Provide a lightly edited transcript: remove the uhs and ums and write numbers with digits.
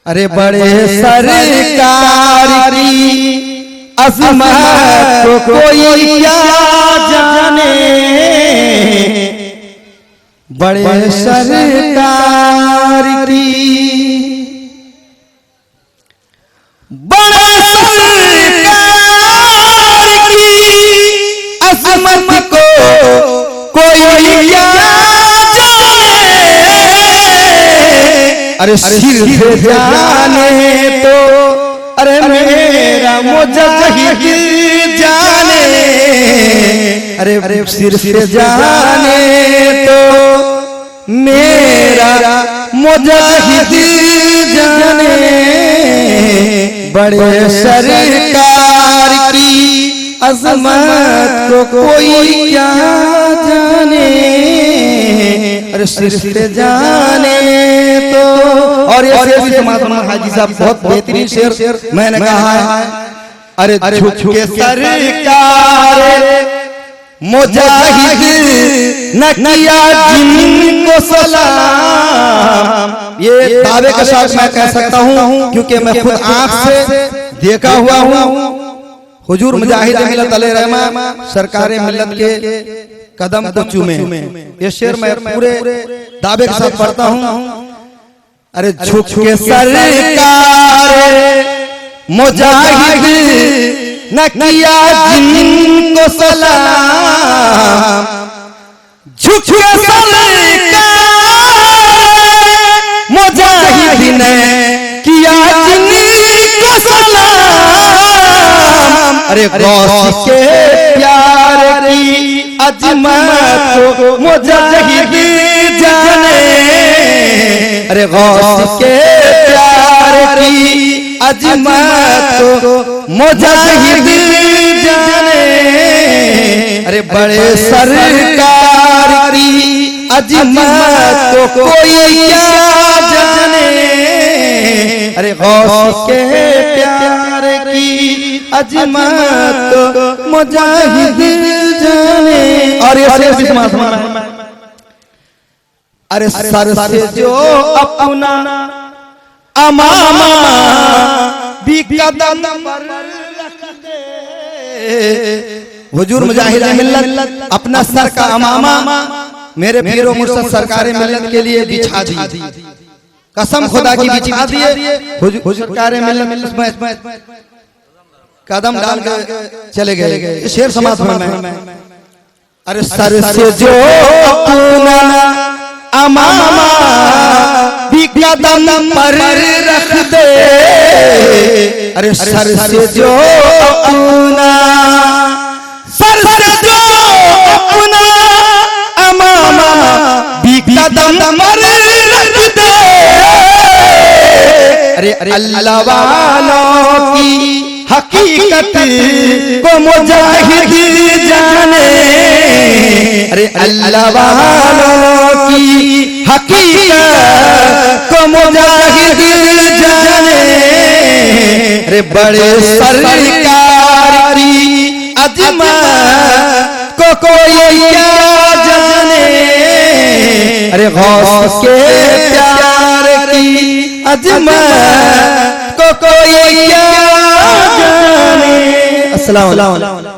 अरे बड़े सरकार की अज़मत को कोई क्या जाने, बड़े सरकार की बड़े सरकार की अज़मत को कोई क्या जाने। अरे सिर से जाने तो अरे मेरा मुजाहिद जाने, अरे सिर से जाने तो मेरा मुजाहिद जाने, बड़े सरकार की अज़मत को कोई क्या जाने, अरे सिर से जाने तो। और ये शेर भी महात्मा हाजी साहब बहुत बेहतरीन शेर मैंने कहा है। अरे झुक के सरकार मुजाहिद न किया जिनको सलाम, ये दावे के साथ मैं कह सकता हूँ क्योंकि मैं खुद आंख से देखा हुआ हूँ। हुजूर मुजाहिद मिल्लत अलैहि रहमा सरकार मिल्लत के कदम को चूमे। ये शेर मैं पूरे दावे के साथ पढ़ता हूँ। अरे झुक के सरकार मुजाहिद न किया जिनको सलाम, झुक के सरकार मुजाहिद ने किया जिनको सलाम। अरे गौस के प्यार की अज़मत को मुजाहिद जाने, अरे गौस के प्यार की अज़मत को मुजाहिद जाने, अरे बड़े सरकार की अज़मत को कोई क्या जाने, अरे गौस के प्यार की अज़मत को मुजाहिद जाने। और ये शेर भी महात्मा है। अरे सर से जो अपना अमामा भी कदम पर रख दे, हुजूर मुजाहिद मिल्लत अपना सर का अमामा मेरे पीरो मुर्शद सरकार मिल्लत के लिए बिछा दी, कसम खुदा की बिछा दिए। हुजूर सरकार मिल्लत में कदम डाल कर चले गए। शेर समाज में अरे सर से जो अपना अमामा भी कदम पर रख दे, अरे सर से जो अपना सर से जो अपना अमामा भी कदम पर रख दे, अरे अल्लाह वालों की हकीकत को मुजाहिद जाने, अरे अल्लाह वालों की हकीकत को मुजाहिद जाने, अरे बड़े सरकार की अज़मत को कोई क्या जाने, अरे गौस के प्यार की अज़मत को कोई क्या जाने। अस्सलाम वालेकुम।